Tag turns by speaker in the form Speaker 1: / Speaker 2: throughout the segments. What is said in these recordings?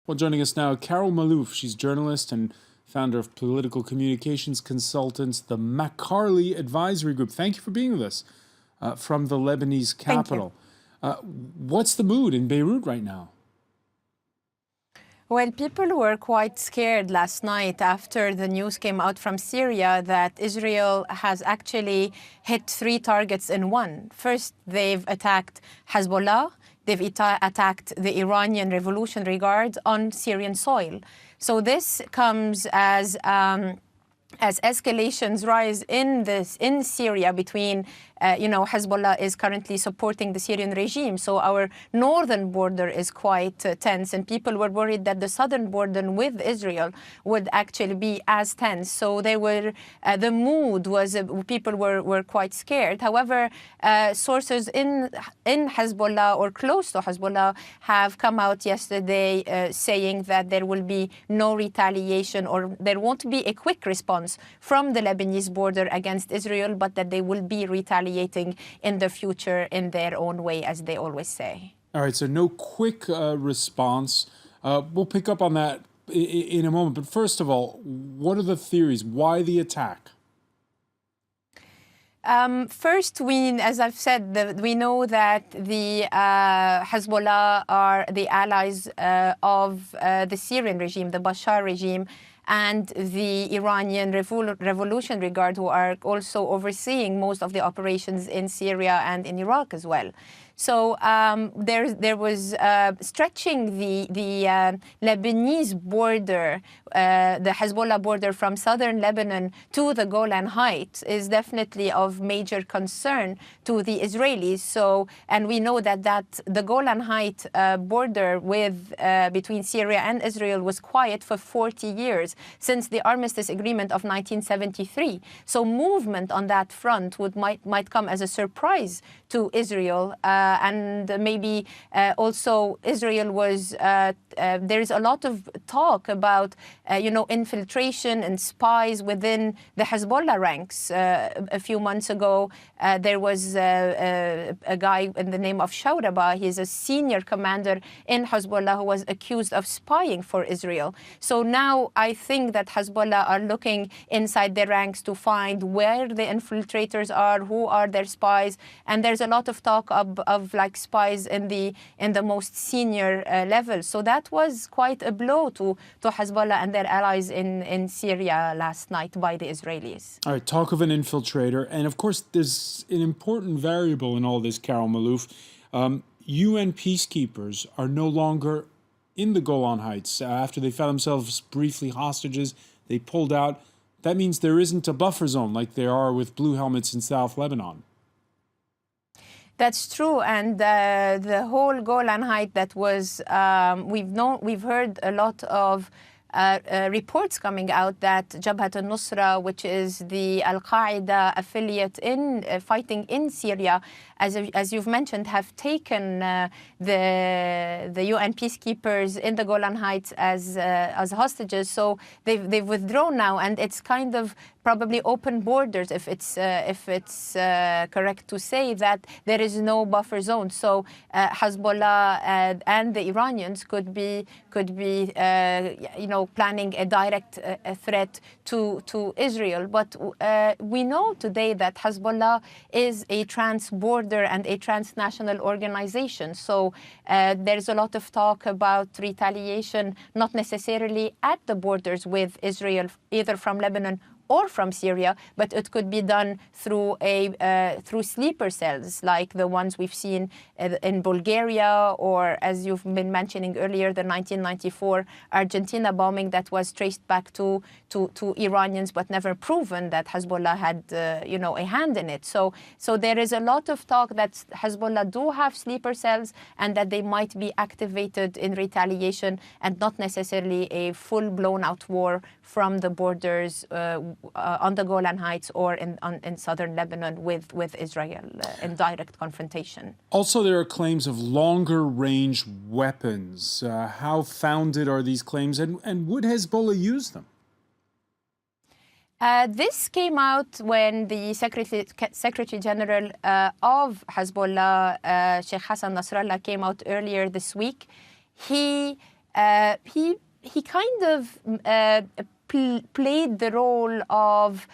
Speaker 1: Well, joining us now, Carol Malouf. She's journalist and founder of political communications consultants, the Macarley Advisory Group. Thank you for being with us from the Lebanese capital. What's the mood in Beirut right now?
Speaker 2: Well, people were quite scared last night after the news came out from Syria that Israel has actually hit 3 targets in one. First, they've attacked Hezbollah. They've attacked the Iranian Revolutionary Guard on Syrian soil. So this comes as escalations rise in Syria between, Hezbollah is currently supporting the Syrian regime. So our northern border is quite tense, and people were worried that the southern border with Israel would actually be as tense. So the mood was, people were quite scared. However, sources in Hezbollah or close to Hezbollah have come out yesterday saying that there will be no retaliation, or there won't be a quick response from the Lebanese border against Israel, but that they will be retaliating in the future in their own way, as they always say.
Speaker 1: All right, so no quick response. We'll pick up on that in a moment. But first of all, what are the theories? Why the attack?
Speaker 2: First, as I've said, we know that the Hezbollah are the allies of the Syrian regime, the Bashar regime, and the Iranian Revolutionary Guard, who are also overseeing most of the operations in Syria and in Iraq as well. So there was stretching the Lebanese border, the Hezbollah border from southern Lebanon to the Golan Heights is definitely of major concern to the Israelis. So, and we know that the Golan Heights border between Syria and Israel was quiet for 40 years since the Armistice Agreement of 1973. So movement on that front might come as a surprise to Israel. And maybe also Israel was, there's a lot of talk about, infiltration and spies within the Hezbollah ranks. A few months ago, there was a guy in the name of Shawraba. He's a senior commander in Hezbollah who was accused of spying for Israel. So now I think that Hezbollah are looking inside their ranks to find where the infiltrators are, who are their spies, and there's a lot of talk of like spies in the most senior level. So that was quite a blow to Hezbollah and their allies in Syria last night by the Israelis.
Speaker 1: All right, talk of an infiltrator. And of course, there's an important variable in all this, Carol Malouf. UN peacekeepers are no longer in the Golan Heights. After they found themselves briefly hostages, they pulled out. That means there isn't a buffer zone like there are with blue helmets in South Lebanon.
Speaker 2: That's true, and the whole Golan Heights that was we've heard a lot of reports coming out that Jabhat al-Nusra, which is the Al-Qaeda affiliate in fighting in Syria, as you've mentioned, have taken the UN peacekeepers in the Golan Heights as hostages. So they've withdrawn now, and it's kind of probably open borders, if it's correct to say that there is no buffer zone. So Hezbollah and the Iranians could be planning a direct threat to Israel. But we know today that Hezbollah is a trans-border and a transnational organization. So there's a lot of talk about retaliation, not necessarily at the borders with Israel, either from Lebanon or from Syria, but it could be done through through sleeper cells like the ones we've seen in Bulgaria, or as you've been mentioning earlier, the 1994 Argentina bombing that was traced back to Iranians, but never proven that Hezbollah had a hand in it. So there is a lot of talk that Hezbollah do have sleeper cells and that they might be activated in retaliation, and not necessarily a full blown out war from the borders on the Golan Heights or in southern Lebanon with Israel in direct confrontation.
Speaker 1: Also, there are claims of longer range weapons. How founded are these claims, and would Hezbollah use them?
Speaker 2: This came out when the Secretary General of Hezbollah, Sheikh Hassan Nasrallah, came out earlier this week. He he kind of played the role of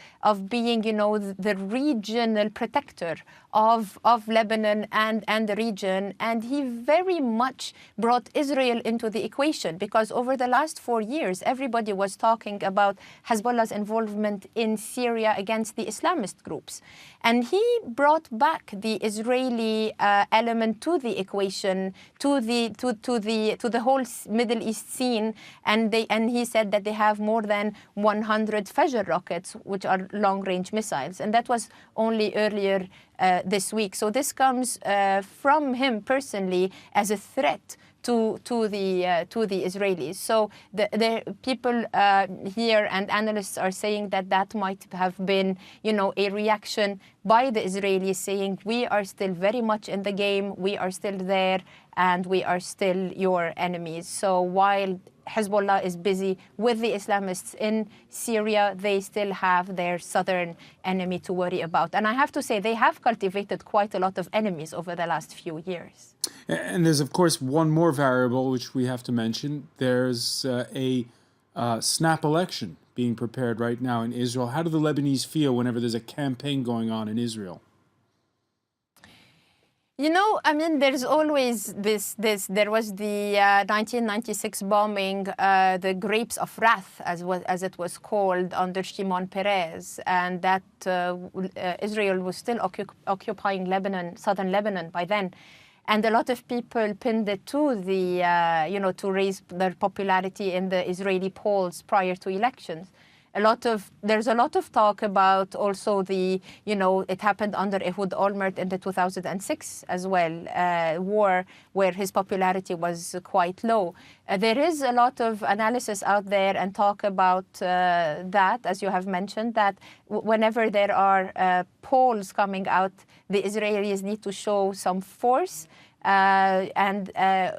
Speaker 2: being, you know, the regional protector of Lebanon and the region, and he very much brought Israel into the equation, because over the last 4 years everybody was talking about Hezbollah's involvement in Syria against the Islamist groups, and he brought back the Israeli element to the equation, to the whole Middle East scene, and he said that they have more than 100 Fajr rockets, which are long-range missiles, and that was only earlier this week. So this comes from him personally as a threat to the Israelis. So the people here and analysts are saying that might have been, you know, a reaction by the Israelis saying, we are still very much in the game, we are still there, and we are still your enemies. So while Hezbollah is busy with the Islamists in Syria, they still have their southern enemy to worry about. And I have to say, they have cultivated quite a lot of enemies over the last few years.
Speaker 1: And there's, of course, one more variable which we have to mention. There's a snap election being prepared right now in Israel. How do the Lebanese feel whenever there's a campaign going on in Israel?
Speaker 2: You know, I mean, there's always there was the 1996 bombing, the Grapes of Wrath, as it was called, under Shimon Peres, and that Israel was still occupying Lebanon, southern Lebanon by then. And a lot of people pinned it to the, you know, to raise their popularity in the Israeli polls prior to elections. There's a lot of talk about also the, you know, it happened under Ehud Olmert in the 2006 as well, war, where his popularity was quite low. There is a lot of analysis out there and talk about that, as you have mentioned, that whenever there are polls coming out, the Israelis need to show some force. And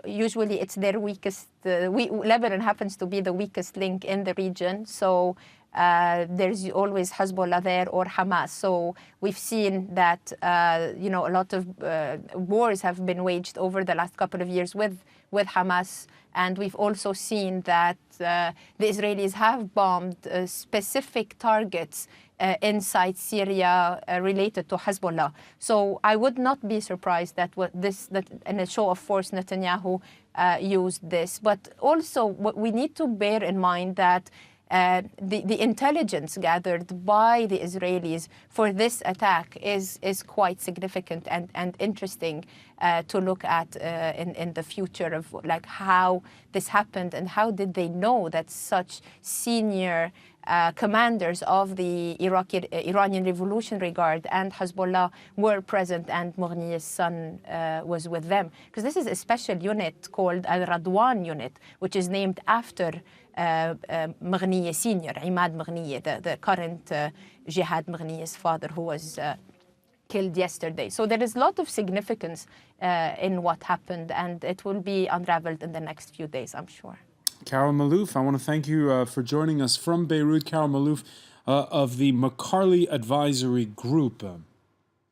Speaker 2: usually it's their weakest. Lebanon happens to be the weakest link in the region, so there's always Hezbollah there or Hamas. So we've seen that you know, a lot of wars have been waged over the last couple of years with Hamas, and we've also seen that the Israelis have bombed specific targets inside Syria related to Hezbollah. So I would not be surprised that in a show of force Netanyahu used this. But also what we need to bear in mind that the intelligence gathered by the Israelis for this attack is quite significant and interesting to look at in the future, of like how this happened and how did they know that such senior commanders of the Iranian Revolutionary Guard and Hezbollah were present, and Mournier's son was with them. Because this is a special unit called Al-Radwan unit, which is named after Mournier Senior, Imad Mournier, the current Jihad Mournier's father, who was killed yesterday. So there is a lot of significance in what happened, and it will be unraveled in the next few days, I'm sure.
Speaker 1: Carol Malouf, I want to thank you for joining us from Beirut. Carol Malouf of the McCarley Advisory Group.